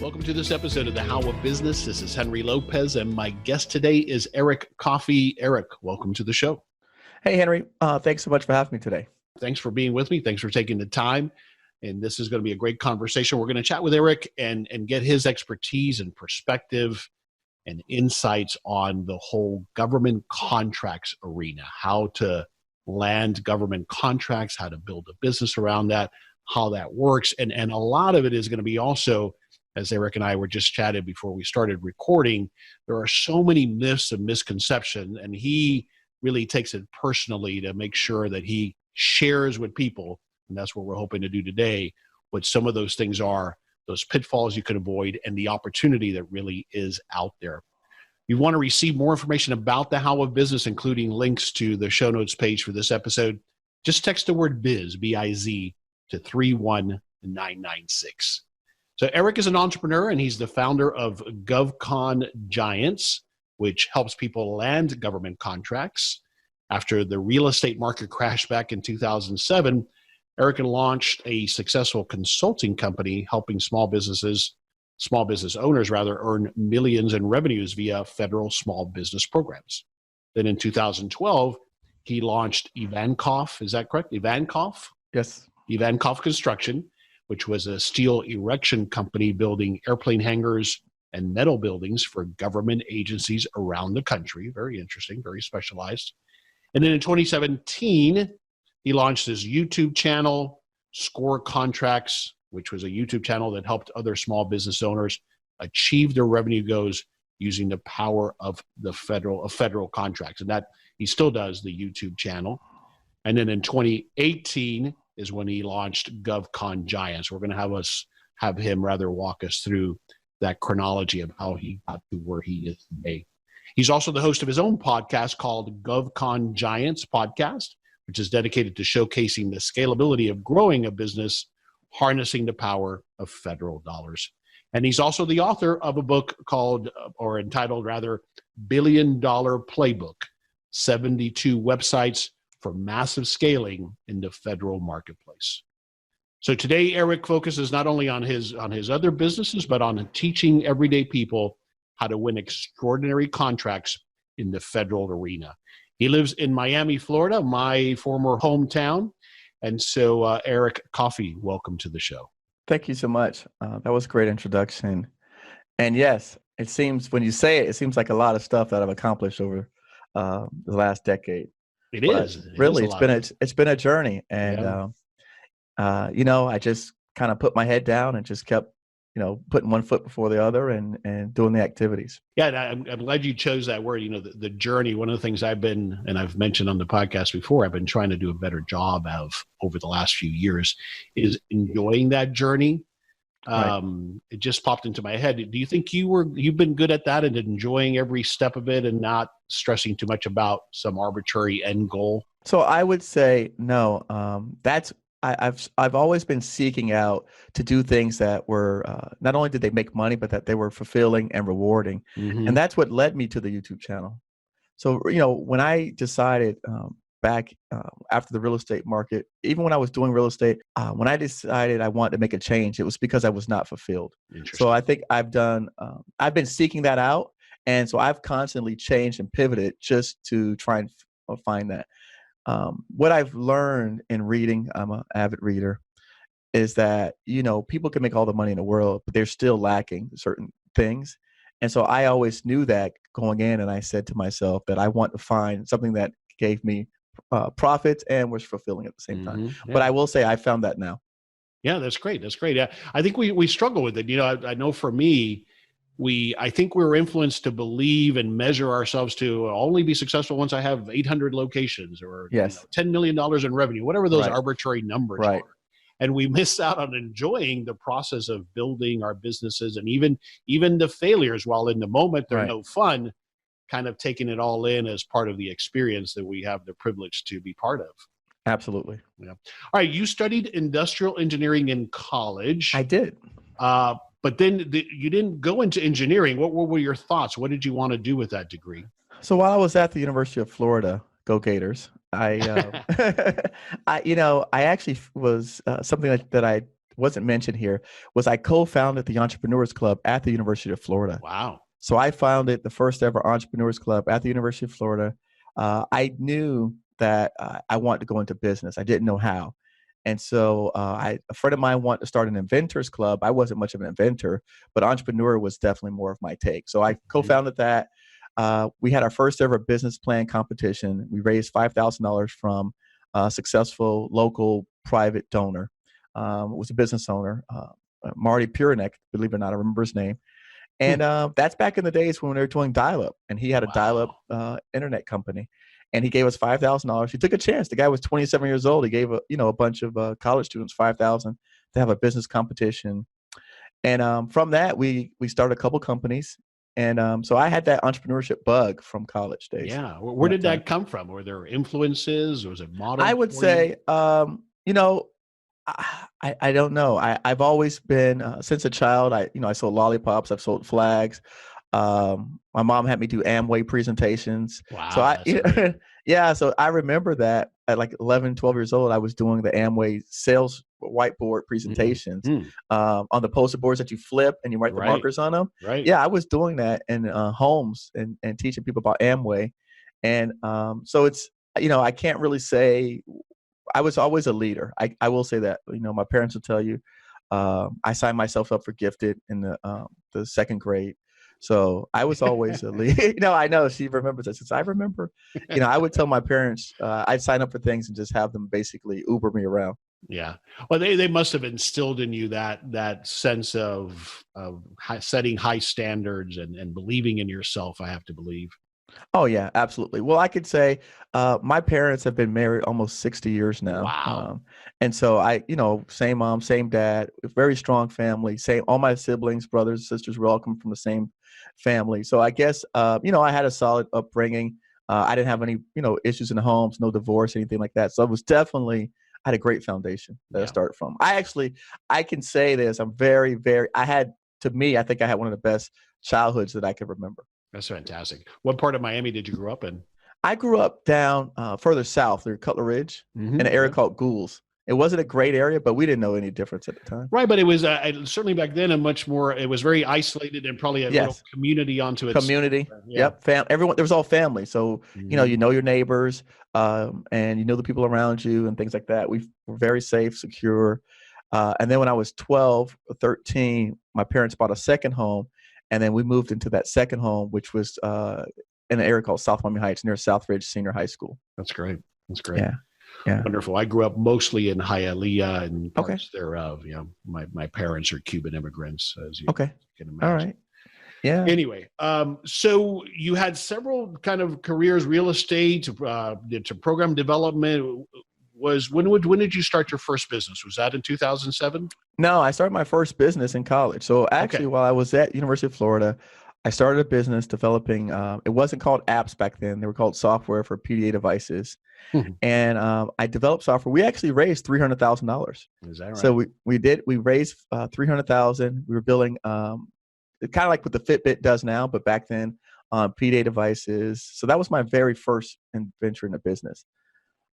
Welcome to this episode of The How of Business. This is Henry Lopez, and my guest today is Eric Coffie. Eric, welcome to the show. Hey, Henry. Thanks so much for having me today. Thanks for being with me. Thanks for taking the time. And this is going to be a great conversation. We're going to chat with Eric and get his expertise and perspective and insights on the whole government contracts arena, how to land government contracts, how to build a business around that, how that works. And a lot of it is going to be also, as Eric and I were just chatted before we started recording, there are so many myths and misconceptions, and he really takes it personally to make sure that he shares with people, and that's what we're hoping to do today, what some of those things are, those pitfalls you can avoid, and the opportunity that really is out there. If you want to receive more information about the How of Business, including links to the show notes page for this episode, just text the word biz, B-I-Z, to 31996. So Eric is an entrepreneur, and he's the founder of Govcon Giants, which helps people land government contracts. After the real estate market crashed back in 2007, Eric launched a successful consulting company helping small business owners earn millions in revenues via federal small business programs. Then in 2012, he launched Evankoff, is that correct? Evankoff? Yes. Evankoff Construction, which was a steel erection company building airplane hangars and metal buildings for government agencies around the country. Very interesting, very specialized. And then in 2017, he launched his YouTube channel, Score Contracts, which was a YouTube channel that helped other small business owners achieve their revenue goals using the power of federal contracts. And that he still does the YouTube channel. And then in 2018 is when he launched Govcon Giants. We're going to have him walk us through that chronology of how he got to where he is today. He's also the host of his own podcast called Govcon Giants Podcast, which is dedicated to showcasing the scalability of growing a business, harnessing the power of federal dollars. And he's also the author of a book entitled $1 Billion Playbook, 72 websites for massive scaling in the federal marketplace. So today, Eric focuses not only on his other businesses, but on teaching everyday people how to win extraordinary contracts in the federal arena. He lives in Miami, Florida, my former hometown. And so, Eric Coffie, welcome to the show. Thank you so much. That was a great introduction. And yes, it seems when you say it, it seems like a lot of stuff that I've accomplished over the last decade. It's been a journey, and I just kind of put my head down and just kept, putting one foot before the other and doing the activities. Yeah, and I'm glad you chose that word. The journey. One of the things I've mentioned on the podcast before, I've been trying to do a better job of over the last few years is enjoying that journey. Right. It just popped into my head. Do you think you've been good at that and enjoying every step of it and not stressing too much about some arbitrary end goal? So I would say no. I've always been seeking out to do things that were not only did they make money, but that they were fulfilling and rewarding, and that's what led me to the YouTube channel. So when I decided back after the real estate market, even when I was doing real estate, when I decided I wanted to make a change, it was because I was not fulfilled. So I think I've been seeking that out. And so I've constantly changed and pivoted just to try and find that. What I've learned in reading, I'm an avid reader, is that, people can make all the money in the world, but they're still lacking certain things. And so I always knew that going in, and I said to myself that I want to find something that gave me profits and was fulfilling at the same time. Yeah. But I will say I found that now. Yeah, that's great. That's great. Yeah, I think we struggle with it. I know for me, I think we're influenced to believe and measure ourselves to only be successful once I have 800 locations or $10 million in revenue, whatever those arbitrary numbers are. And we miss out on enjoying the process of building our businesses, and even the failures, while in the moment they're no fun, kind of taking it all in as part of the experience that we have the privilege to be part of. Absolutely. Yeah. All right. You studied industrial engineering in college. I did. But then you didn't go into engineering. What were your thoughts? What did you want to do with that degree? So while I was at the University of Florida, go Gators, I actually was something that wasn't mentioned here was I co-founded the Entrepreneurs Club at the University of Florida. Wow. So I founded the first ever Entrepreneurs Club at the University of Florida. I knew that I wanted to go into business. I didn't know how. And so a friend of mine wanted to start an inventors club. I wasn't much of an inventor, but entrepreneur was definitely more of my take. So I co-founded that. We had our first ever business plan competition. We raised $5,000 from a successful local private donor. It was a business owner, Marty Puranek, believe it or not, I remember his name. And that's back in the days when we were doing dial-up, and he had a dial-up internet company, and he gave us $5,000. He took a chance. The guy was 27 years old. He gave a bunch of college students $5,000 to have a business competition, and from that we started a couple companies, and so I had that entrepreneurship bug from college days. Yeah, where did that come from? Were there influences? Was it modeled? I would say, I don't know. I've always been since a child. I sold lollipops. I've sold flags. My mom had me do Amway presentations. Wow. So so I remember that at like 11, 12 years old, I was doing the Amway sales whiteboard presentations on the poster boards that you flip and you write the markers on them. Right. Yeah, I was doing that in homes and teaching people about Amway. And so it's, I can't really say. I was always a leader. I will say that. My parents will tell you. I signed myself up for gifted in the second grade, so I was always a leader. I know she remembers that. Since I remember, I would tell my parents I'd sign up for things and just have them basically Uber me around. Yeah. Well, they must have instilled in you that sense of setting high standards and believing in yourself. I have to believe. Oh yeah, absolutely. Well, I could say my parents have been married almost 60 years now. Wow. And so same mom, same dad, very strong family. All my siblings, brothers, sisters were all come from the same family. So I guess I had a solid upbringing. I didn't have any issues in the homes, no divorce, anything like that. So it was definitely I had a great foundation that I started from. I can say this. I'm very, very. I think I had one of the best childhoods that I could remember. That's fantastic. What part of Miami did you grow up in? I grew up down further south near Cutler Ridge in an area called Goulds. It wasn't a great area, but we didn't know any difference at the time. Right, but it was certainly back then it was very isolated and probably a little community onto its community. Yep, everyone. There was all family, so you know your neighbors, and you know the people around you and things like that. We were very safe, secure. And then when I was 12 or 13, my parents bought a second home. And then we moved into that second home, which was in an area called South Miami Heights near Southridge Senior High School. That's great. Yeah. Wonderful. I grew up mostly in Hialeah and parts thereof. My parents are Cuban immigrants, as you can imagine. All right. Yeah. Anyway, so you had several kind of careers: real estate, to program development. When did you start your first business? Was that in 2007? No, I started my first business in college. So actually, while I was at University of Florida, I started a business developing. It wasn't called apps back then; they were called software for PDA devices. And I developed software. We actually raised $300,000. Is that right? So we raised $300,000. We were building kind of like what the Fitbit does now, but back then PDA devices. So that was my very first venture in a business.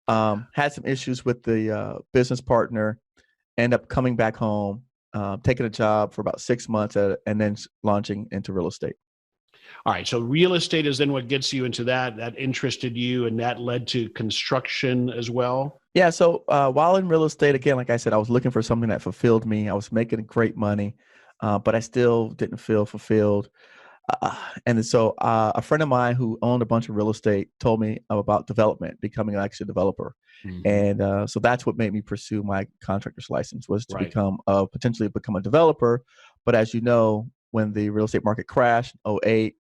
Had some issues with the business partner, end up coming back home, taking a job for about 6 months, and then launching into real estate. All right. So real estate is then what gets you into that. That interested you, and that led to construction as well. Yeah. So while in real estate, again, like I said, I was looking for something that fulfilled me. I was making great money, but I still didn't feel fulfilled. And so a friend of mine who owned a bunch of real estate told me about development, becoming actually a developer. And so that's what made me pursue my contractor's license, was to potentially become a developer. But as you know, when the real estate market crashed, 2008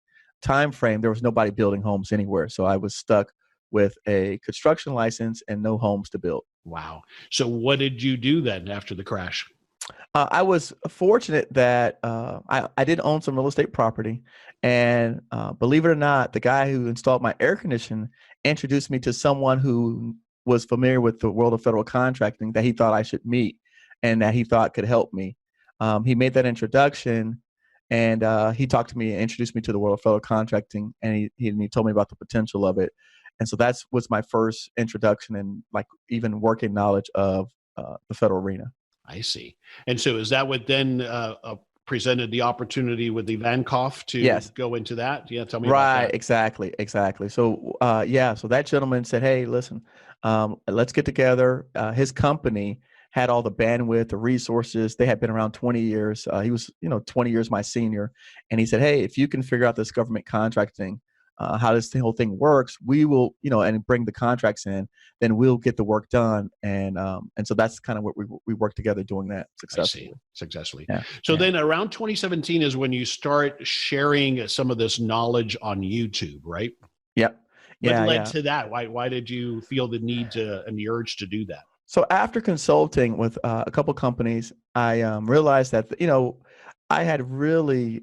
timeframe, there was nobody building homes anywhere. So I was stuck with a construction license and no homes to build. Wow. So what did you do then after the crash? I was fortunate that I did own some real estate property, and believe it or not, the guy who installed my air conditioning introduced me to someone who was familiar with the world of federal contracting that he thought I should meet and that he thought could help me. He made that introduction, and he talked to me and introduced me to the world of federal contracting, and he told me about the potential of it. And so that was my first introduction and like even working knowledge of the federal arena. I see. And so is that what then presented the opportunity with Evankoff to Yes. go into that? Yeah, tell me about Right, that. exactly. So, yeah, so that gentleman said, "Hey, listen, let's get together." His company had all the bandwidth, the resources. They had been around 20 years. He was, 20 years my senior, and he said, "Hey, if you can figure out this government contracting, how this whole thing works, we will, and bring the contracts in, then we'll get the work done." And so that's kind of what we worked together doing that I see. successfully. Successfully. Yeah, So yeah, then around 2017 is when you start sharing some of this knowledge on YouTube, right? yep, What yeah, led yeah. to that? Why did you feel the need to and the urge to do that? So after consulting with a couple companies, I realized that I had really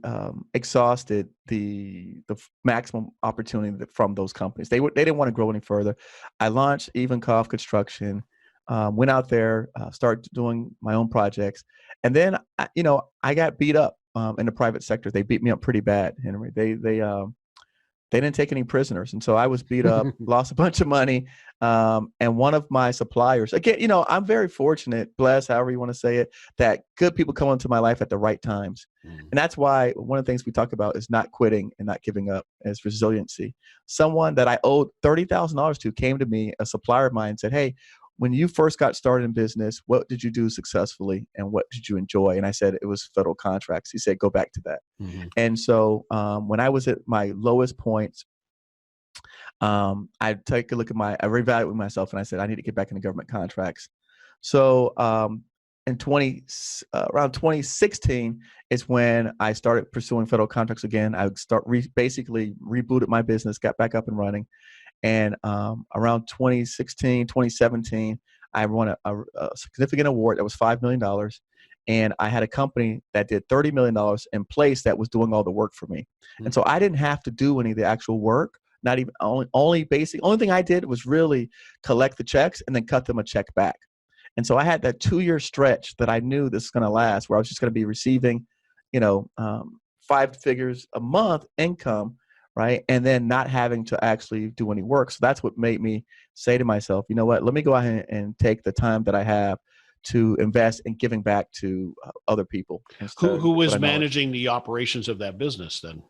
exhausted the maximum opportunity from those companies. They didn't want to grow any further. I launched Evankoff Construction, went out there, started doing my own projects, and then I got beat up in the private sector. They beat me up pretty bad, Henry. They didn't take any prisoners. And so I was beat up, lost a bunch of money. And one of my suppliers, again, I'm very fortunate, blessed, however you want to say it, that good people come into my life at the right times. Mm. And that's why one of the things we talk about is not quitting and not giving up, is resiliency. Someone that I owed $30,000 to came to me, a supplier of mine, and said, "Hey, when you first got started in business, what did you do successfully and what did you enjoy?" And I said, "It was federal contracts." He said, "Go back to that." Mhm. And so when I was at my lowest points, I take a look at I reevaluate myself, and I said, I need to get back into government contracts. So in around 2016 is when I started pursuing federal contracts again. I would basically rebooted my business, got back up and running. And around 2016, 2017, I won a significant award that was $5 million. And I had a company that did $30 million in place that was doing all the work for me. And Mm. so I didn't have to do any of the actual work. Not even only thing I did was really collect the checks and then cut them a check back. And so I had that 2-year stretch that I knew this was going to last, where I was just going to be receiving, 5 figures a month income, right? And then not having to actually do any work. So that's what made me say to myself, you know what, let me go ahead and take the time that I have to invest in giving back to other people instead Who of what was I knowledge. managing the operations of that business then?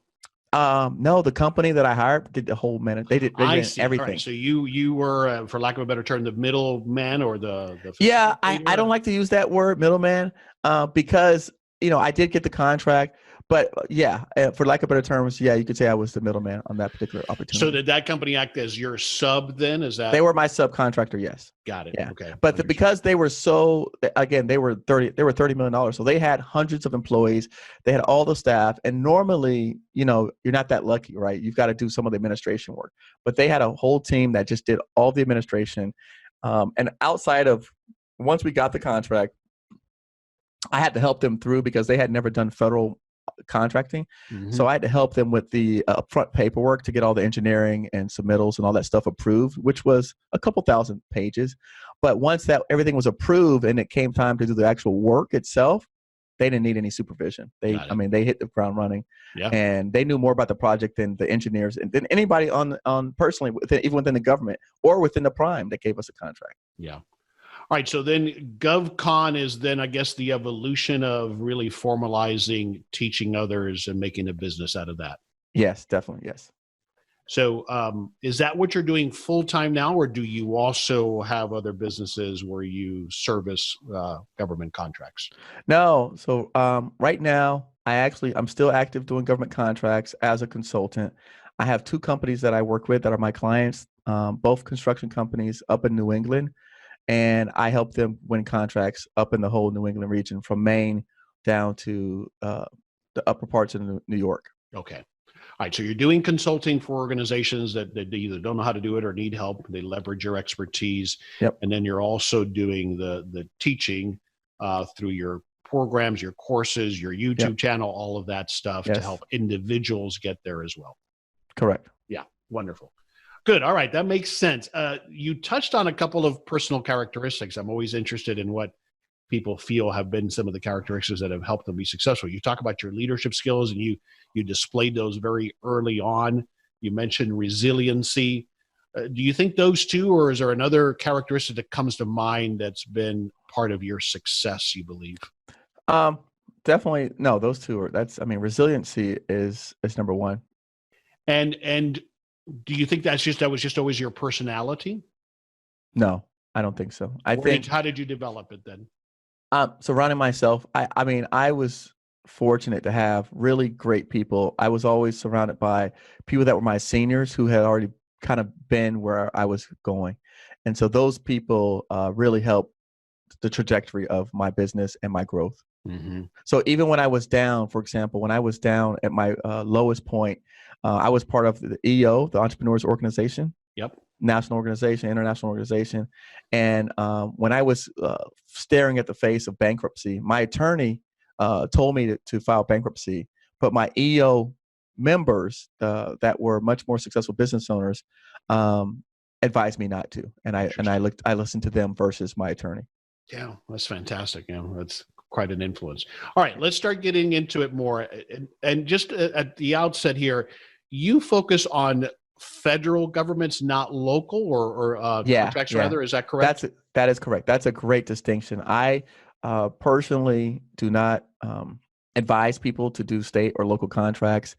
No, the company that I hired did the whole manage. They I ran see. All right. everything. So you were, for lack of a better term, the middleman or the Yeah, I facilitator. don't like to use that word middleman because I did get the contract, but yeah, for lack of better terms, yeah, you could say I was the middleman on that particular So opportunity. did that company act as your sub then? Is They that were my subcontractor, yes. got it? Yeah. Okay, But understood. because they were so, again, they were $30 million. So they had hundreds of employees. They had all the staff. And normally, you're not that lucky, right? You've got to do some of the administration work. But they had a whole team that just did all the administration. And outside of, once we got the contract, I had to help them through because they had never done federal contracting. Hmm. So I had to help them with the upfront paperwork to get all the engineering and submittals and all that stuff approved, which was a couple thousand pages. But once that everything was approved and it came time to do the actual work itself, they didn't need any supervision. Got I it. mean, they hit the ground running, Yeah. and they knew more about the project than the engineers and than anybody on personally, even within the government or within the prime that gave us a contract. Yeah. All right. So then GovCon is then, I guess, the evolution of really formalizing, teaching others, and making a business out of that. Yes, definitely. Yes. So is that what you're doing full time now, or do you also have other businesses where you service government contracts? No. So right now, I'm still active doing government contracts as a consultant. I have 2 companies that I work with that are my clients, both construction companies up in New England, and I help them win contracts up in the whole New England region, from Maine down to the upper parts of New York. Okay. All right. So you're doing consulting for organizations that either don't know how to do it or need help. They leverage your expertise. Yep. And then you're also doing the teaching through your programs, your courses, your Yep. YouTube channel, all of that stuff to Yes. help individuals get there as well. Correct. Yeah. Wonderful. Good. All right. That makes sense. You touched on a couple of personal characteristics. I'm always interested in what people feel have been some of the characteristics that have helped them be successful. You talk about your leadership skills, and you displayed those very early on. You mentioned resiliency. Do you think those two, or is there another characteristic that comes to mind that's been part of your success, you believe? Um, Definitely no. Those two are. Resiliency is number one. And do you think that was just always your personality? No, I don't think so. I think How did you develop it then? surrounding myself. I was fortunate to have really great people. I was always surrounded by people that were my seniors who had already kind of been where I was going, and so those people really helped the trajectory of my business and my growth. Mm-hmm. So even when I was down, for example, when I was down at my lowest point, I was part of the EO, the Entrepreneurs Organization. Yep. National organization, international organization. And when I was staring at the face of bankruptcy, my attorney told me to file bankruptcy, but my EO members that were much more successful business owners advised me not to. And I listened to them versus my attorney. Yeah, that's fantastic. That's quite an influence. All right, let's start getting into it more. And just at the outset here, you focus on federal governments, not local or contracts, rather. Is that correct? That is correct. That's a great distinction. I personally do not advise people to do state or local contracts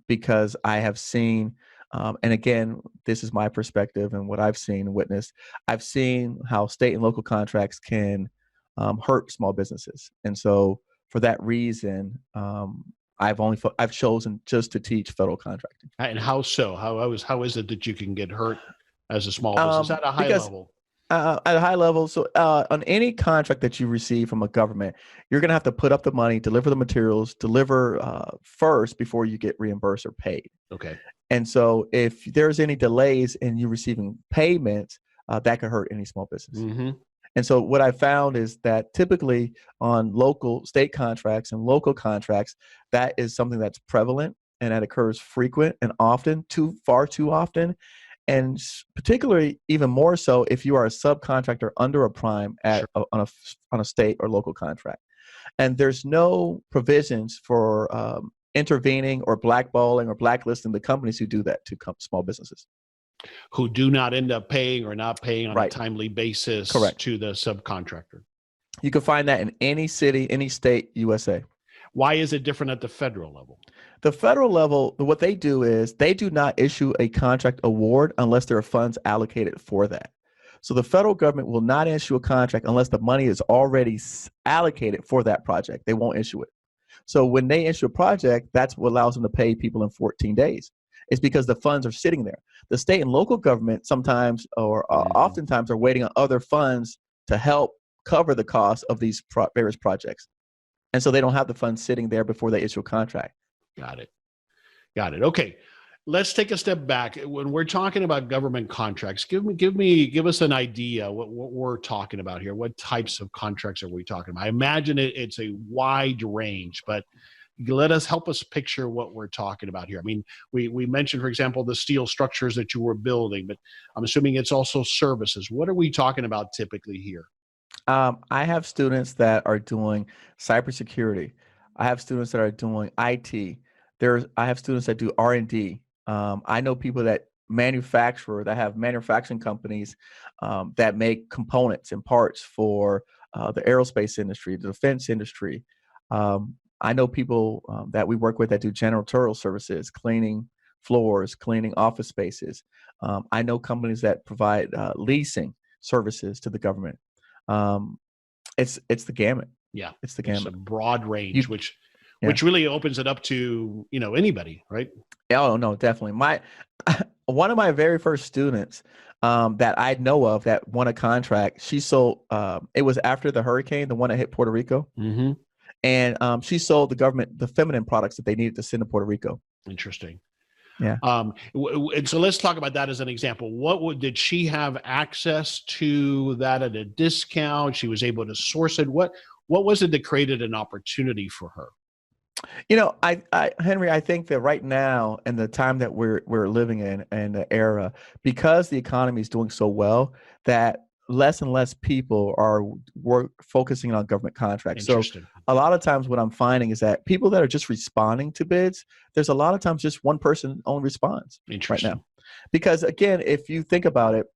because I have seen, and again, this is my perspective and what I've seen and witnessed. I've seen how state and local contracts can hurt small businesses, and so for that reason, I've chosen just to teach federal contracting. And how so? How is it that you can get hurt as a small business at a high level? At a high level, so on any contract that you receive from a government, you're going to have to put up the money, deliver the materials, deliver first before you get reimbursed or paid. Okay. And so if there's any delays in you receiving payments, that could hurt any small business. Mm-hmm. And so what I found is that typically on local state contracts and local contracts, that is something that's prevalent and that occurs frequent and often, far too often. And particularly even more so if you are a subcontractor under a prime on a state or local contract. And there's no provisions for intervening or blackballing or blacklisting the companies who do that to small businesses. Who do not end up paying or not paying on Right. a timely basis Correct. to the subcontractor. You can find that in any city, any state, USA. Why is it different at the federal level? The federal level, what they do is they do not issue a contract award unless there are funds allocated for that. So the federal government will not issue a contract unless the money is already allocated for that project. They won't issue it. So when they issue a project, that's what allows them to pay people in 14 days. It's because the funds are sitting there. The state and local government sometimes or oftentimes are waiting on other funds to help cover the cost of these various projects. And so they don't have the funds sitting there before they issue a contract. Got it. Okay. Let's take a step back. When we're talking about government contracts, give us an idea what we're talking about here. What types of contracts are we talking about? I imagine it's a wide range, but help us picture what we're talking about here. I mean, we mentioned, for example, the steel structures that you were building, but I'm assuming it's also services. What are we talking about typically here? I have students that are doing cybersecurity. I have students that are doing IT. I have students that do R&D. I know people that have manufacturing companies that make components and parts for the aerospace industry, the defense industry. I know people that we work with that do janitorial services, cleaning floors, cleaning office spaces. I know companies that provide leasing services to the government. It's the gamut. Yeah, it's the gamut. It's a broad range, which really opens it up to anybody, right? Oh no, definitely. One of my very first students that I know of that won a contract. She sold. It was after the hurricane, the one that hit Puerto Rico. Mm-hmm. And she sold the government the feminine products that they needed to send to Puerto Rico. Interesting. Yeah. And so let's talk about that as an example. Did she have access to that at a discount? She was able to source it. What was it that created an opportunity for her? Henry, I think that right now and the time that we're living in and the era, because the economy is doing so well, that less and less people are focusing on government contracts. So a lot of times what I'm finding is that people that are just responding to bids, there's a lot of times just one person only responds right now. Because again, if you think about it,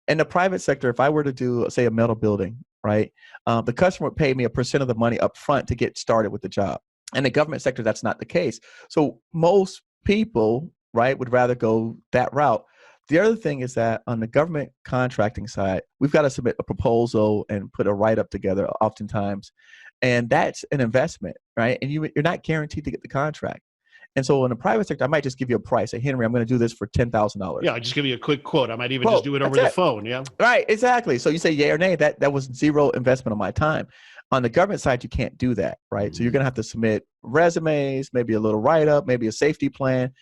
in the private sector, if I were to do, say, a metal building, right, the customer would pay me a % of the money up front to get started with the job. In the government sector, that's not the case. So most people, right, would rather go that route. The other thing is that on the government contracting side, we've got to submit a proposal and put a write-up together oftentimes. And that's an investment, right? And you're not guaranteed to get the contract. And so in the private sector, I might just give you a price. Say, Henry, I'm going to do this for $10,000. Yeah, I just give you a quick quote. I might even just do it over the phone. Yeah. Right, exactly. So you say yay or nay. That was zero investment on my time. On the government side, you can't do that, right? So you're going to have to submit resumes, maybe a little write-up, maybe a safety plan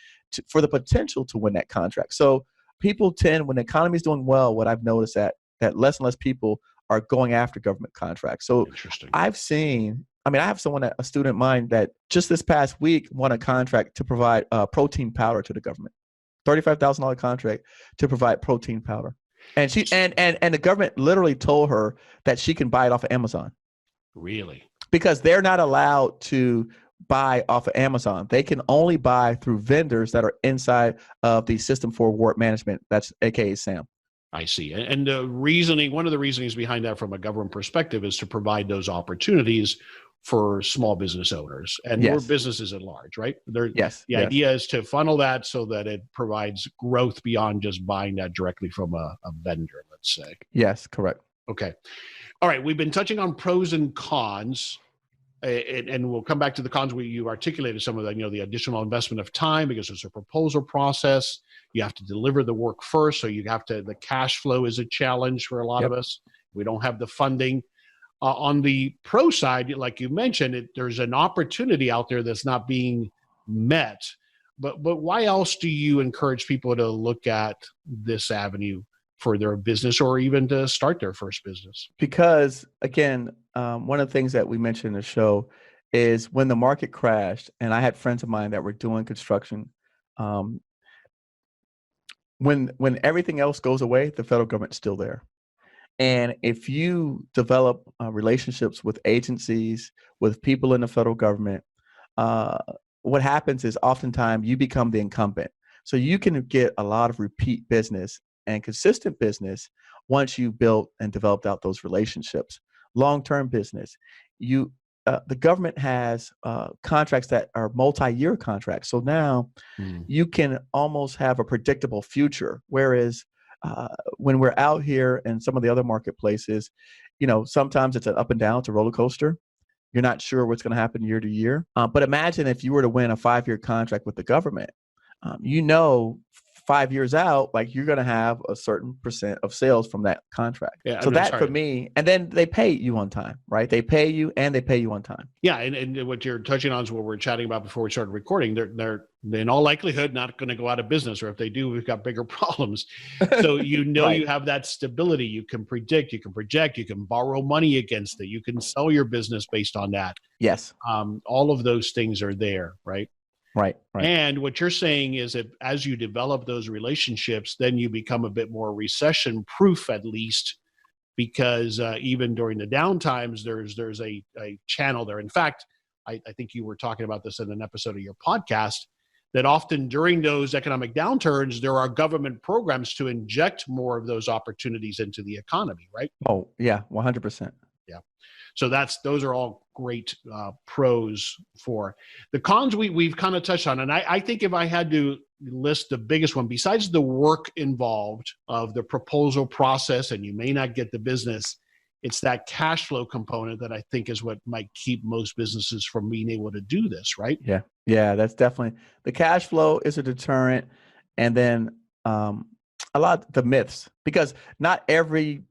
for the potential to win that contract. So people tend, when the economy is doing well, what I've noticed that less and less people are going after government contracts. So I've seen, I have a student of mine that just this past week won a contract to provide protein powder to the government. $35,000 contract to provide protein powder. And she and the government literally told her that she can buy it off of Amazon. Really? Because they're not allowed to buy off of Amazon. They can only buy through vendors that are inside of the System for Award Management. That's AKA SAM. I see. And the reasoning, one of the reasonings behind that from a government perspective is to provide those opportunities for small business owners and more businesses at large, right? The idea is to funnel that so that it provides growth beyond just buying that directly from a vendor, let's say. Yes, correct. Okay. All right. We've been touching on pros and cons, and we'll come back to the cons where you articulated some of that, the additional investment of time because there's a proposal process. You have to deliver the work first. So the cash flow is a challenge for a lot of us. We don't have the funding. On the pro side, like you mentioned, there's an opportunity out there that's not being met. But why else do you encourage people to look at this avenue for their business or even to start their first business? Because, again, one of the things that we mentioned in the show is when the market crashed, and I had friends of mine that were doing construction, when everything else goes away, the federal government's still there. And if you develop relationships with agencies, with people in the federal government, what happens is oftentimes you become the incumbent. So you can get a lot of repeat business and consistent business once you built and developed out those relationships. Long-term business. The government has contracts that are multi-year contracts. So now you can almost have a predictable future, whereas when we're out here in some of the other marketplaces, sometimes it's an up and down, it's a roller coaster. You're not sure what's going to happen year to year. But imagine if you were to win a 5-year contract with the government, 5 years out, like you're going to have a certain % of sales from that contract. Yeah, so for me, and then they pay you on time, right? They pay you and they pay you on time. Yeah. And what you're touching on is what we're chatting about before we started recording. They're in all likelihood not going to go out of business, or if they do, we've got bigger problems. So right. You have that stability. You can predict, you can project, you can borrow money against it. You can sell your business based on that. Yes. All of those things are there, right? Right. And what you're saying is that as you develop those relationships, then you become a bit more recession proof, at least, because even during the downtimes, there's a channel there. In fact, I think you were talking about this in an episode of your podcast, that often during those economic downturns, there are government programs to inject more of those opportunities into the economy, right? Oh, yeah, 100%. Yeah. So those are all great pros for the cons. We've kind of touched on, and I think if I had to list the biggest one, besides the work involved of the proposal process, and you may not get the business, it's that cash flow component that I think is what might keep most businesses from being able to do this, right? Yeah, that's definitely, the cash flow is a deterrent, and then a lot of the myths, because not every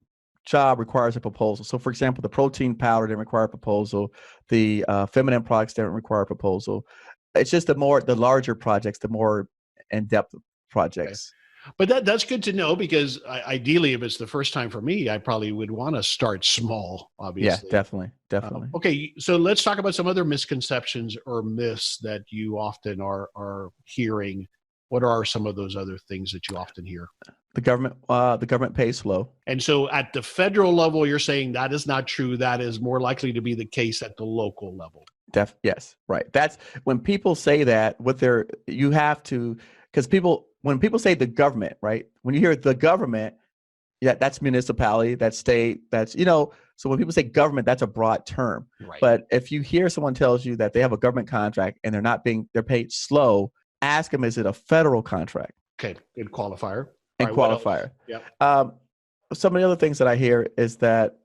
job requires a proposal. So for example, the protein powder didn't require a proposal. The feminine products didn't require a proposal. It's just the larger projects, the more in-depth projects. Okay. But that's good to know, because ideally, if it's the first time for me, I probably would want to start small, obviously. Yeah, definitely. Okay, so let's talk about some other misconceptions or myths that you often are hearing. What are some of those other things that you often hear? The government pays slow. And so at the federal level, you're saying that is not true. That is more likely to be the case at the local level. Yes, right. That's when people say that, you have to, because when people say the government, right? When you hear the government, yeah, that's municipality, that's state, so when people say government, that's a broad term. Right. But if you hear someone tells you that they have a government contract and they're paid slow, ask them, is it a federal contract? Okay, good qualifier. And qualifier. Yep. Some of the other things that I hear is that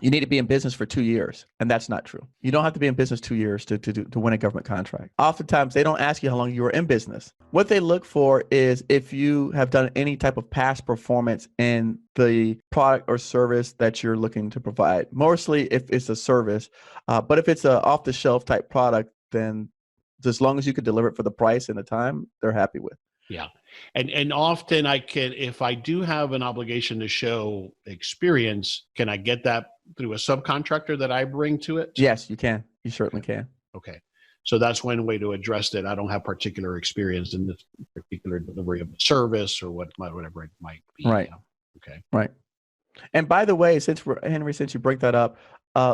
you need to be in business for 2 years, and that's not true. You don't have to be in business 2 years to win a government contract. Oftentimes, they don't ask you how long you were in business. What they look for is if you have done any type of past performance in the product or service that you're looking to provide. Mostly if it's a service, but if it's a off-the-shelf type product, then as long as you could deliver it for the price and the time, they're happy with. Yeah. And often if I do have an obligation to show experience, can I get that through a subcontractor that I bring to it? Yes, you can. You certainly can. Okay. So that's one way to address that. I don't have particular experience in this particular delivery of the service or whatever it might be. Right. Okay. Right. And by the way, Henry, since you bring that up,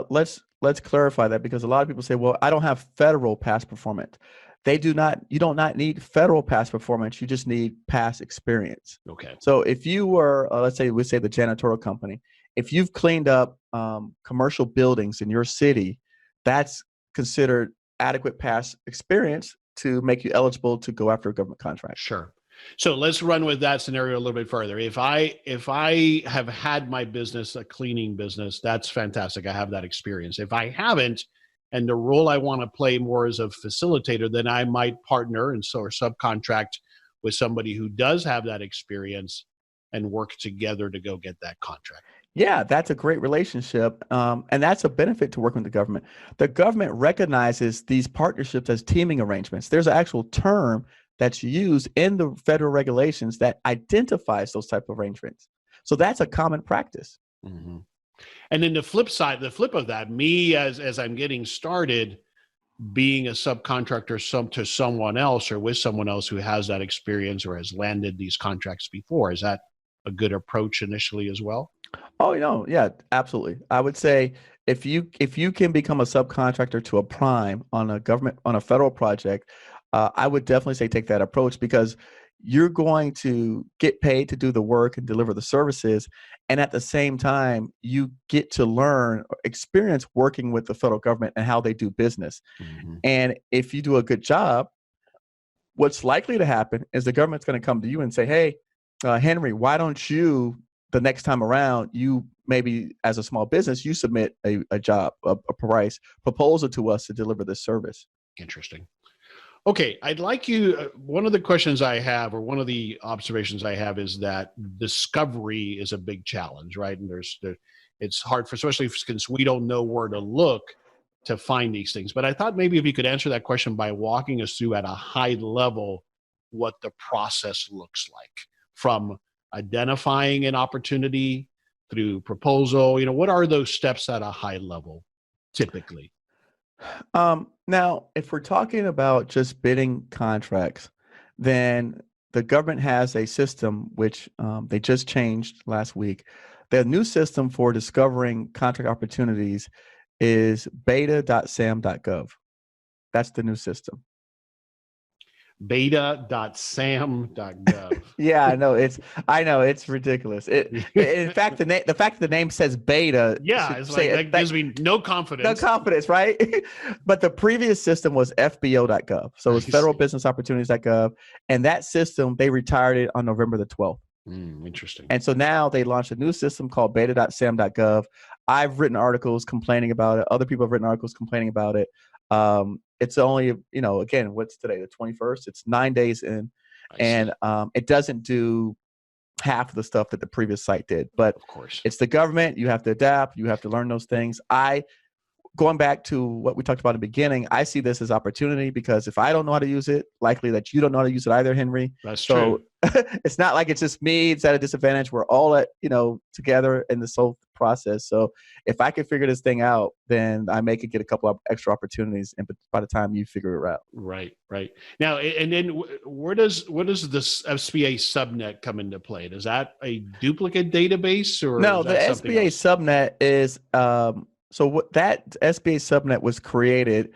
let's clarify that, because a lot of people say, well, I don't have federal past performance. You do not need federal past performance. You just need past experience. Okay. So if you were, let's say, the janitorial company, if you've cleaned up commercial buildings in your city, that's considered adequate past experience to make you eligible to go after a government contract. Sure. So let's run with that scenario a little bit further. If I have had my business, a cleaning business, that's fantastic. I have that experience. If I haven't, and the role I want to play more as a facilitator, then I might partner or subcontract with somebody who does have that experience and work together to go get that contract. Yeah, that's a great relationship. And that's a benefit to working with the government. The government recognizes these partnerships as teaming arrangements. There's an actual term that's used in the federal regulations that identifies those type of arrangements. So that's a common practice. Mm-hmm. And then the flip of that, me as I'm getting started, being a subcontractor to someone else or with someone else who has that experience or has landed these contracts before, is that a good approach initially as well? Oh, yeah, absolutely. I would say if you can become a subcontractor to a prime on a federal project, I would definitely say take that approach, because you're going to get paid to do the work and deliver the services. And at the same time, you get to learn experience working with the federal government and how they do business. Mm-hmm. And if you do a good job, what's likely to happen is the government's going to come to you and say, hey, Henry, why don't you, the next time around, you maybe as a small business, you submit a job, a price proposal to us to deliver this service. Interesting. Okay, I'd like you, one of the questions I have, or one of the observations I have, is that discovery is a big challenge, right? And it's hard especially since we don't know where to look to find these things. But I thought maybe if you could answer that question by walking us through at a high level what the process looks like, from identifying an opportunity through proposal. What are those steps at a high level typically? Now, if we're talking about just bidding contracts, then the government has a system which they just changed last week. The new system for discovering contract opportunities is beta.sam.gov. That's the new system. beta.sam.gov. Yeah, I know it's ridiculous. In fact, the fact that the name says beta, it's like that gives me no confidence. No confidence, right? But the previous system was fbo.gov, so it was federalbusinessopportunities.gov, and that system they retired it on November the 12th. Interesting. And so now they launched a new system called beta.sam.gov. I've written articles complaining about it. Other people have written articles complaining about it. It's only, again, what's today, the 21st? It's 9 days in, and it doesn't do half of the stuff that the previous site did. But of course, it's the government. You have to adapt. You have to learn those things. Going back to what we talked about in the beginning, I see this as opportunity, because if I don't know how to use it, likely that you don't know how to use it either, Henry. That's true. it's not like it's just me. It's at a disadvantage. We're all at, together in this whole process. So if I can figure this thing out, then I may could get a couple of extra opportunities. And by the time you figure it out. Right. Now, and then where does this SBA subnet come into play? Is that a duplicate database, or no? is The that something SBA else? subnet is so what that SBA subnet was created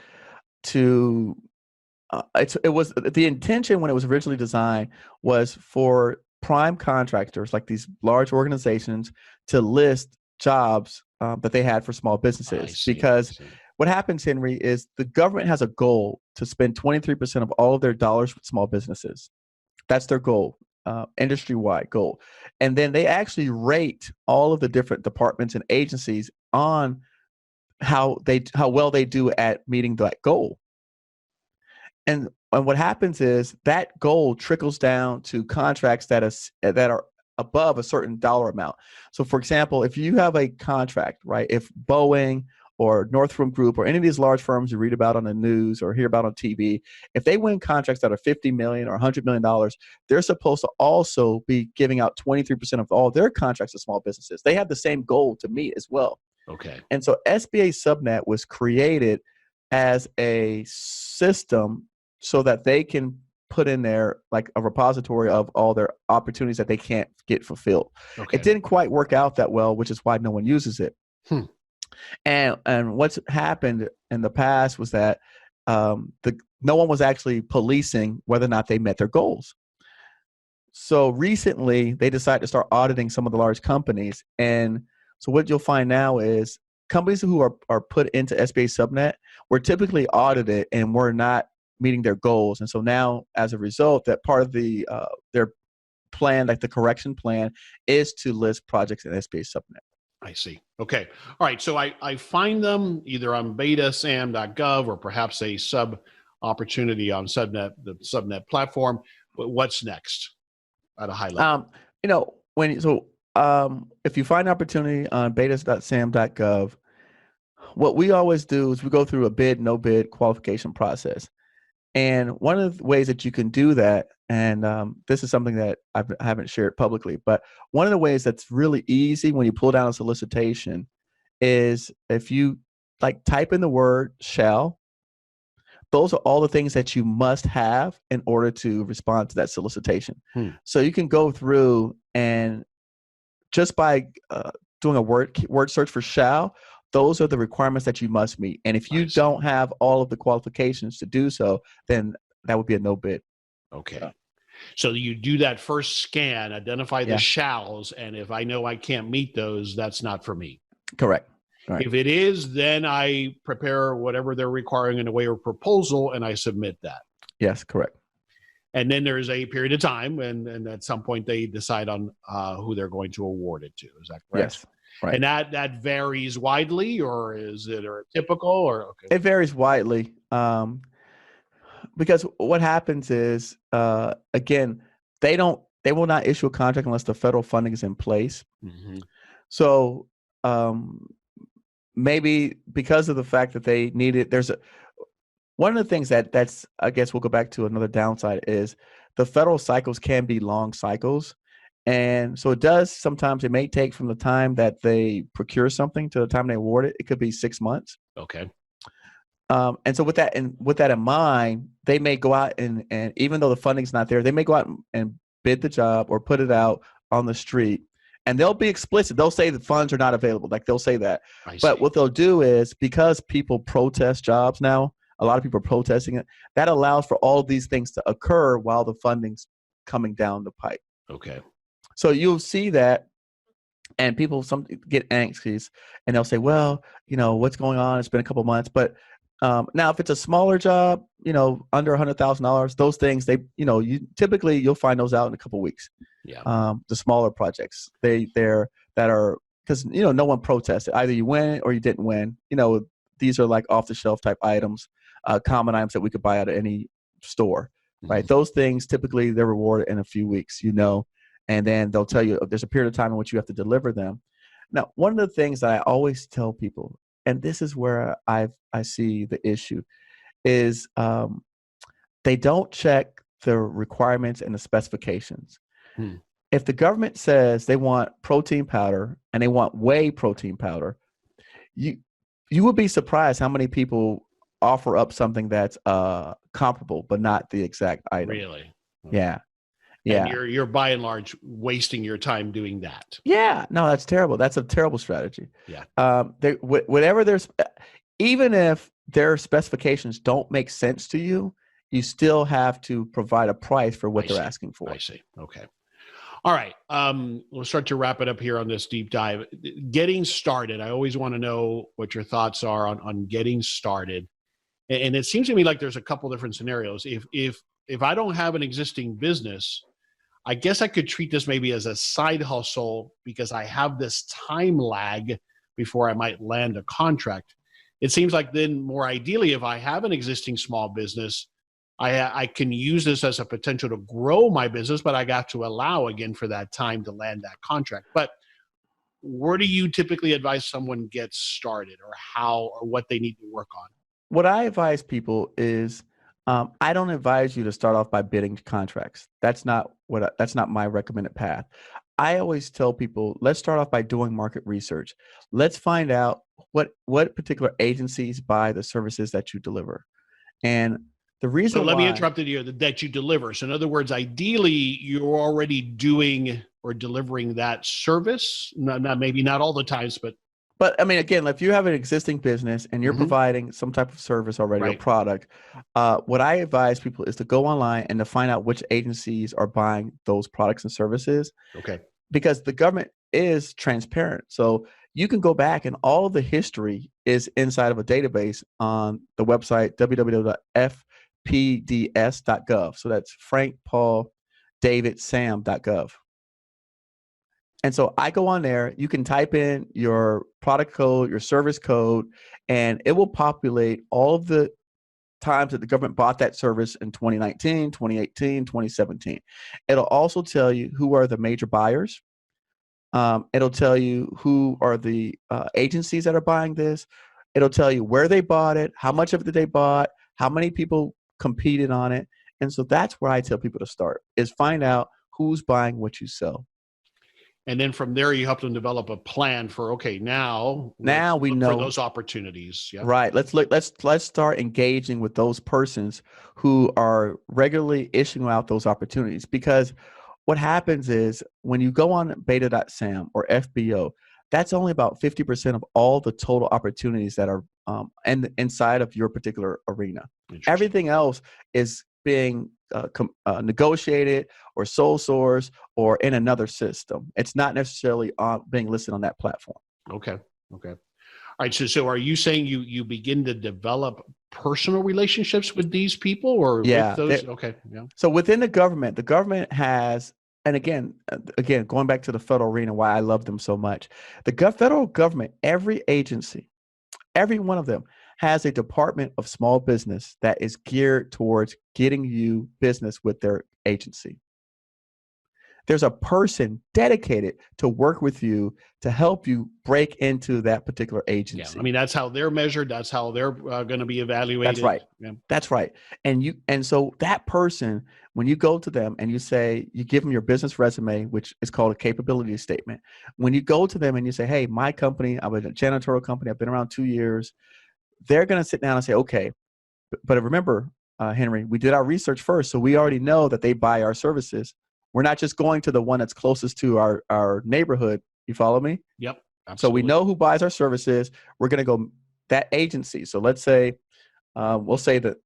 to. It was the intention when it was originally designed was for prime contractors, like these large organizations, to list jobs that they had for small businesses. Because what happens, Henry, is the government has a goal to spend 23% of all of their dollars with small businesses. That's their goal, industry-wide goal. And then they actually rate all of the different departments and agencies on how well they do at meeting that goal. And what happens is that goal trickles down to contracts that are above a certain dollar amount. So, for example, if you have a contract, right, if Boeing or Northrop Group or any of these large firms you read about on the news or hear about on TV, if they win contracts that are $50 million or $100 million, they're supposed to also be giving out 23% of all their contracts to small businesses. They have the same goal to meet as well. Okay. And so SBA Subnet was created as a system so that they can put in there like a repository of all their opportunities that they can't get fulfilled. Okay. It didn't quite work out that well, which is why no one uses it. And what's happened in the past was that no one was actually policing whether or not they met their goals. So recently, they decided to start auditing some of the large companies. And so what you'll find now is companies who are put into SBA Subnet were typically audited and were not meeting their goals. And so now, as a result, that part of their plan, like the correction plan, is to list projects in SBA Subnet. I see. Okay. All right. So I find them either on betasam.gov or perhaps a sub opportunity on Subnet, the Subnet platform. But what's next at a high level? If you find an opportunity on betas.sam.gov, what we always do is we go through a bid, no bid qualification process. And one of the ways that you can do that, and this is something that I haven't shared publicly, but one of the ways that's really easy when you pull down a solicitation is if you type in the word shall. Those are all the things that you must have in order to respond to that solicitation. So you can go through and just by doing a word search for shall, those are the requirements that you must meet. And if you don't have all of the qualifications to do so, then that would be a no bid. Okay. So you do that first scan, identify the shalls, and if I know I can't meet those, that's not for me. Correct. Right. If it is, then I prepare whatever they're requiring in the way of proposal, and I submit that. Yes, correct. And then there's a period of time, and at some point they decide on who they're going to award it to. Is that correct? Yes. Right. And that varies widely, or is it typical? Or okay. It varies widely because what happens is, again, they will not issue a contract unless the federal funding is in place. So maybe because of the fact that they need it, one of the things that's I guess we'll go back to another downside is the federal cycles can be long cycles. And so it may take from the time that they procure something to the time they award it. It could be 6 months. Okay. And so with that in mind, they may go out and even though the funding's not there, they may go out and bid the job or put it out on the street. And they'll be explicit. They'll say the funds are not available. Like they'll say that. But what they'll do is because people protest jobs now, a lot of people are protesting it. That allows for all of these things to occur while the funding's coming down the pipe. Okay. So you'll see that, and people get anxious, and they'll say, "Well, what's going on? It's been a couple months." But now, if it's a smaller job, under $100,000, those things you'll find those out in a couple weeks. Yeah. The smaller projects, because no one protested. Either you win or you didn't win. These are like off the shelf type items, common items that we could buy out of any store. Right? Those things typically they're rewarded in a few weeks. And then they'll tell you there's a period of time in which you have to deliver them. Now, one of the things that I always tell people, and this is where I see the issue, is they don't check the requirements and the specifications. Hmm. If the government says they want protein powder and they want whey protein powder, you would be surprised how many people offer up something that's comparable but not the exact item. Really? Okay. Yeah. And Yeah. you're by and large wasting your time doing that. Yeah. No, that's terrible. That's a terrible strategy. Yeah. Whatever even if their specifications don't make sense to you, you still have to provide a price for what they're asking for. I see. Okay. All right. We'll start to wrap it up here on this deep dive. Getting started. I always want to know what your thoughts are on getting started. And it seems to me like there's a couple different scenarios. If I don't have an existing business, I guess I could treat this maybe as a side hustle because I have this time lag before I might land a contract. It seems like then more ideally, if I have an existing small business, I can use this as a potential to grow my business, but I got to allow again for that time to land that contract. But where do you typically advise someone gets started, or how, or what they need to work on? What I advise people is, I don't advise you to start off by bidding contracts. That's not my recommended path. I always tell people, let's start off by doing market research. Let's find out what particular agencies buy the services that you deliver. And the reason So let me interrupt you here, that you deliver. So in other words, ideally, you're already doing or delivering that service. Maybe not all the times, but I mean, again, if you have an existing business and you're providing some type of service already or product, what I advise people is to go online and to find out which agencies are buying those products and services. Okay. Because the government is transparent. So you can go back and all of the history is inside of a database on the website www.fpds.gov. So that's Frank, Paul, David, Sam.gov. And so I go on there, you can type in your product code, your service code, and it will populate all of the times that the government bought that service in 2019, 2018, 2017. It'll also tell you who are the major buyers. It'll tell you who are the agencies that are buying this. It'll tell you where they bought it, how much of it they bought, how many people competed on it. And so that's where I tell people to start, is find out who's buying what you sell. And then from there, you help them develop a plan for, okay, now we know for those opportunities. Yeah. Right. Let's start engaging with those persons who are regularly issuing out those opportunities. Because what happens is when you go on beta.sam or FBO, that's only about 50% of all the total opportunities that are inside of your particular arena. Everything else is being negotiated or sole source or in another system. It's not necessarily being listed on that platform. Okay. All right. So are you saying you begin to develop personal relationships with these people, or with those? Okay. Yeah. So within the government has, and again, going back to the federal arena, why I love them so much, the federal government, every agency, every one of them has a department of small business that is geared towards getting you business with their agency. There's a person dedicated to work with you to help you break into that particular agency. Yeah, I mean, that's how they're measured. That's how they're going to be evaluated. That's right. Yeah. That's right. And so that person, when you go to them and you give them your business resume, which is called a capability statement. When you go to them and you say, hey, my company, I'm a janitorial company, I've been around 2 years. They're going to sit down and say, okay, but remember, Henry, we did our research first. So we already know that they buy our services. We're not just going to the one that's closest to our neighborhood. You follow me? Yep. Absolutely. So we know who buys our services. We're going to go that agency. So let's say, let's say the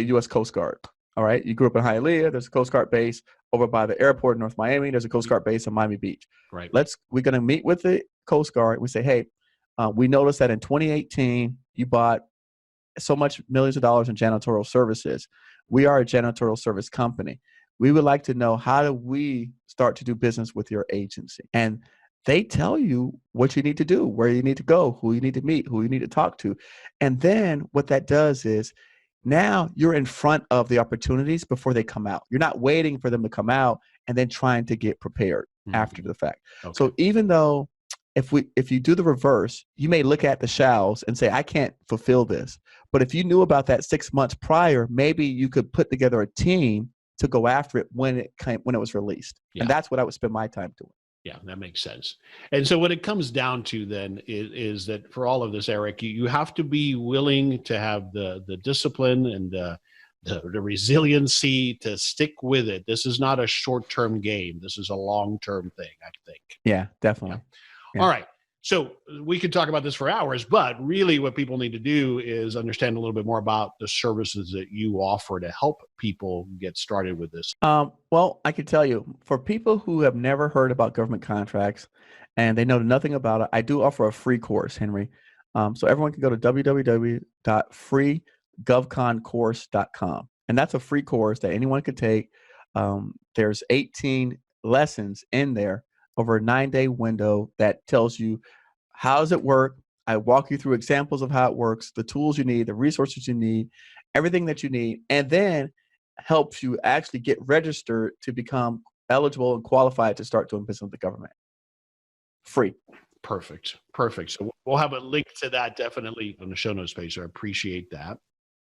U.S. Coast Guard. All right. You grew up in Hialeah. There's a Coast Guard base over by the airport in North Miami. There's a Coast Guard base in Miami Beach. Right. We're going to meet with the Coast Guard. We say, hey, we noticed that in 2018, you bought so much millions of dollars in janitorial services. We are a janitorial service company. We would like to know, how do we start to do business with your agency? And they tell you what you need to do, where you need to go, who you need to meet, who you need to talk to. And then what that does is now you're in front of the opportunities before they come out. You're not waiting for them to come out and then trying to get prepared after the fact. Okay. So even though if you do the reverse, you may look at the shalls and say, I can't fulfill this. But if you knew about that 6 months prior, maybe you could put together a team to go after it when it was released. Yeah. And that's what I would spend my time doing. Yeah, that makes sense. And so what it comes down to then is that for all of this, Eric, you have to be willing to have the discipline and the resiliency to stick with it. This is not a short-term game. This is a long-term thing, I think. Yeah, definitely. Yeah. All right. So we could talk about this for hours, but really what people need to do is understand a little bit more about the services that you offer to help people get started with this. Well, I can tell you, for people who have never heard about government contracts and they know nothing about it, I do offer a free course, Henry. So everyone can go to www.freegovconcourse.com. And that's a free course that anyone could take. There's 18 lessons in there over a 9-day window that tells you how does it work. I walk you through examples of how it works, the tools you need, the resources you need, everything that you need, and then helps you actually get registered to become eligible and qualified to start doing business with the government. Free. Perfect. So we'll have a link to that definitely on the show notes page. So I appreciate that.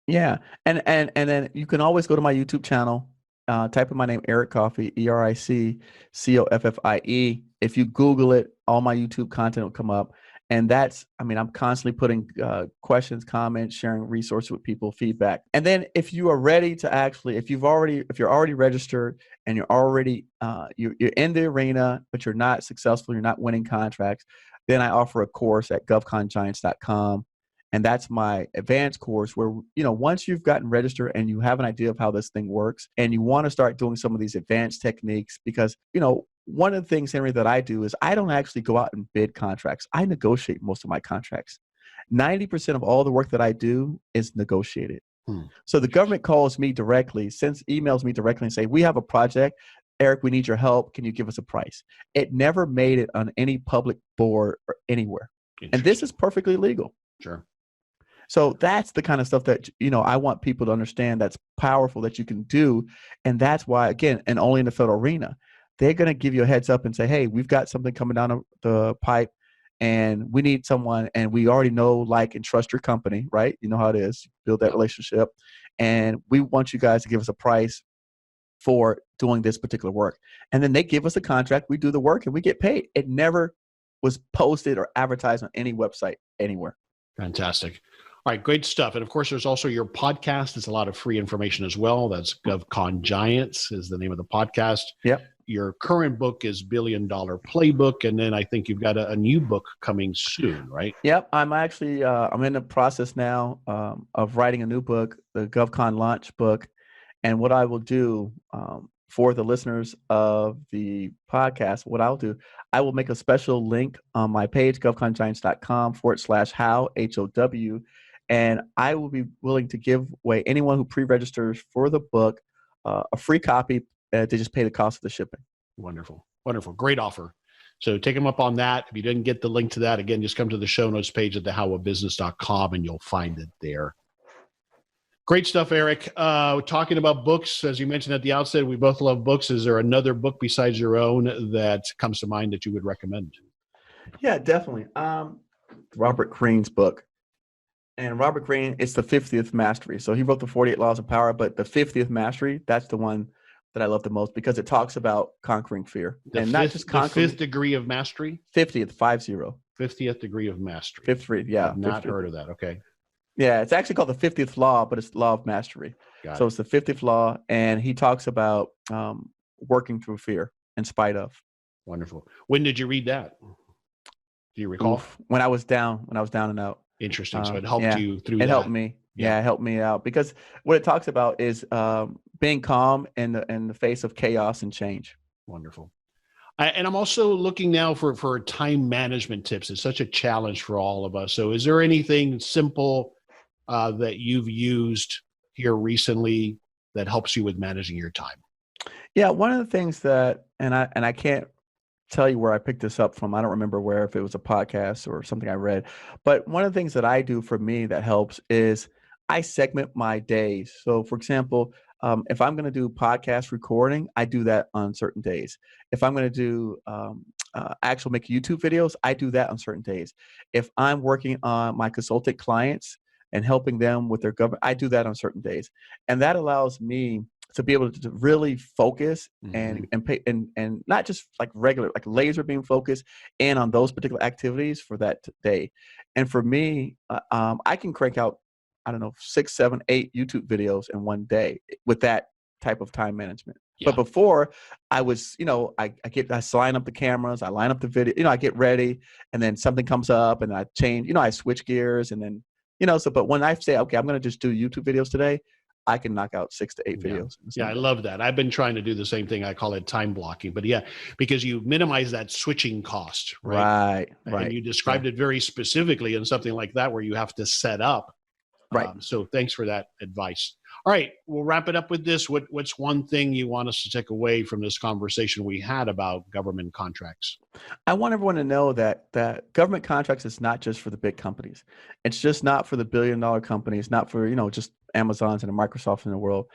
Yeah. And then you can always go to my YouTube channel. Type in my name, Eric Coffie, ERICCOFFIE. If you Google it, all my YouTube content will come up. And I'm constantly putting questions, comments, sharing resources with people, feedback. And then if you are ready to actually, if you're already registered and you're already, you're in the arena, but you're not successful, you're not winning contracts, then I offer a course at govcongiants.com. And that's my advanced course where, once you've gotten registered and you have an idea of how this thing works and you want to start doing some of these advanced techniques, because, one of the things, Henry, that I do is I don't actually go out and bid contracts. I negotiate most of my contracts. 90% of all the work that I do is negotiated. So the government calls me directly, emails me directly and say, we have a project. Eric, we need your help. Can you give us a price? It never made it on any public board or anywhere. And this is perfectly legal. Sure. So that's the kind of stuff that, I want people to understand that's powerful that you can do. And that's why, again, and only in the federal arena, they're going to give you a heads up and say, hey, we've got something coming down the pipe and we need someone. And we already know, like, and trust your company, right? You know how it is. Build that relationship. And we want you guys to give us a price for doing this particular work. And then they give us a contract. We do the work and we get paid. It never was posted or advertised on any website anywhere. Fantastic. All right, great stuff. And of course, there's also your podcast. It's a lot of free information as well. That's Govcon Giants is the name of the podcast. Yep. Your current book is $1 Billion Playbook. And then I think you've got a new book coming soon, right? Yep. I'm actually, I'm in the process now of writing a new book, the Govcon Launch book. And what I will do for the listeners of the podcast, what I'll do, I will make a special link on my page, govcongiants.com/how, HOW. And I will be willing to give away anyone who pre-registers for the book a free copy to just pay the cost of the shipping. Wonderful. Great offer. So take them up on that. If you didn't get the link to that, again, just come to the show notes page at thehowofbusiness.com and you'll find it there. Great stuff, Eric. Talking about books, as you mentioned at the outset, we both love books. Is there another book besides your own that comes to mind that you would recommend? Yeah, definitely. Robert Greene's book. And Robert Greene, it's the 50th Mastery. So he wrote the 48 Laws of Power, but the 50th Mastery, that's the one that I love the most because it talks about conquering fear. Not just conquering. The 5th degree of mastery? 50th, 50. 50th degree of mastery. 50th, yeah. I've not heard of that. Okay. Yeah, it's actually called the 50th Law, but it's the Law of Mastery. So it's the 50th Law, and he talks about working through fear in spite of. Wonderful. When did you read that? Do you recall? When I was down and out. Interesting. So it helped you through that. It helped me. Yeah, it helped me out because what it talks about is being calm in the face of chaos and change. Wonderful. And I'm also looking now for time management tips. It's such a challenge for all of us. So is there anything simple that you've used here recently that helps you with managing your time? Yeah, one of the things that, and I can't tell you where I picked this up from. I don't remember if it was a podcast or something I read. But one of the things that I do for me that helps is I segment my days. So, for example, if I'm going to do podcast recording, I do that on certain days. If I'm going to do actual make YouTube videos, I do that on certain days. If I'm working on my consultant clients and helping them with their government, I do that on certain days. And that allows me to be able to really focus Mm-hmm. and not just like regular, like laser beam focus in on those particular activities for that day. And for me, I can crank out, I don't know, 6, 7, 8 YouTube videos in one day with that type of time management. Yeah. But before, I was, I line up the cameras, I line up the video, I get ready, and then something comes up and I change, I switch gears, and then, but when I say, okay, I'm going to just do YouTube videos today, I can knock out 6 to 8 videos. Yeah, I love that. I've been trying to do the same thing. I call it time blocking. But yeah, because you minimize that switching cost, right? Right. And you described it very specifically in something like that where you have to set up. Right. So thanks for that advice. All right, we'll wrap it up with this. What's one thing you want us to take away from this conversation we had about government contracts? I want everyone to know that government contracts is not just for the big companies. It's just not for the billion-dollar companies, not for, just Amazons and the Microsofts in the world.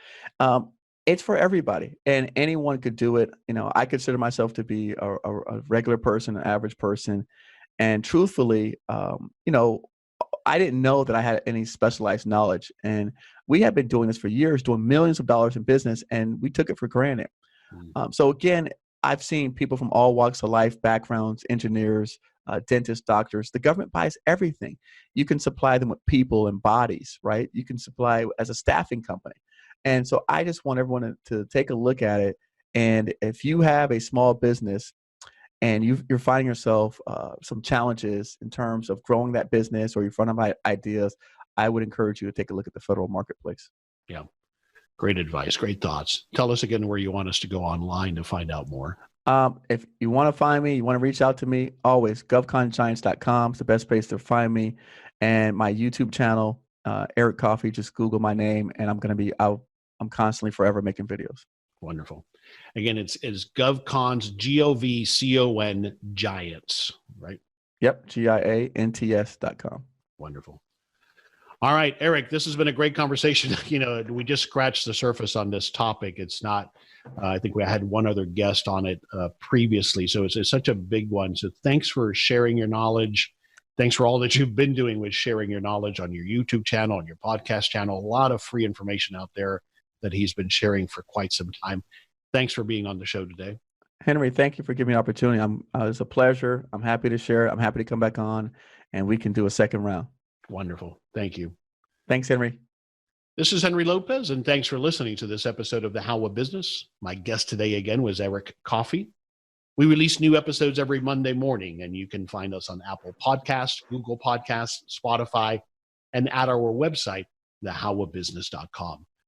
It's for everybody, and anyone could do it. I consider myself to be a regular person, an average person, and truthfully, I didn't know that I had any specialized knowledge, and we have been doing this for years, doing millions of dollars in business, and we took it for granted. So again, I've seen people from all walks of life, backgrounds, engineers, dentists, doctors. The government buys everything. You can supply them with people and bodies, right? You can supply as a staffing company. And so I just want everyone to take a look at it. And if you have a small business and you're finding yourself some challenges in terms of growing that business, or you're running out of ideas, I would encourage you to take a look at the federal marketplace. Yeah. Great advice. Great thoughts. Tell us again where you want us to go online to find out more. If you want to find me, you want to reach out to me, always govcongiants.com is the best place to find me. And my YouTube channel, Eric Coffie, just Google my name, and I'm constantly forever making videos. Wonderful. Again, it's Govcon's Govcon Giants, right? Yep. GIANTS.com. Wonderful. All right, Eric, this has been a great conversation. We just scratched the surface on this topic. It's not, I think we had one other guest on it previously. So it's such a big one. So thanks for sharing your knowledge. Thanks for all that you've been doing with sharing your knowledge on your YouTube channel, on your podcast channel. A lot of free information out there that he's been sharing for quite some time. Thanks for being on the show today. Henry, thank you for giving me an opportunity. It's a pleasure. I'm happy to share. I'm happy to come back on, and we can do a second round. Wonderful. Thank you. Thanks, Henry. This is Henry Lopez, and thanks for listening to this episode of The How of Business. My guest today again was Eric Coffie. We release new episodes every Monday morning, and you can find us on Apple Podcasts, Google Podcasts, Spotify, and at our website, thehowofbusiness.com.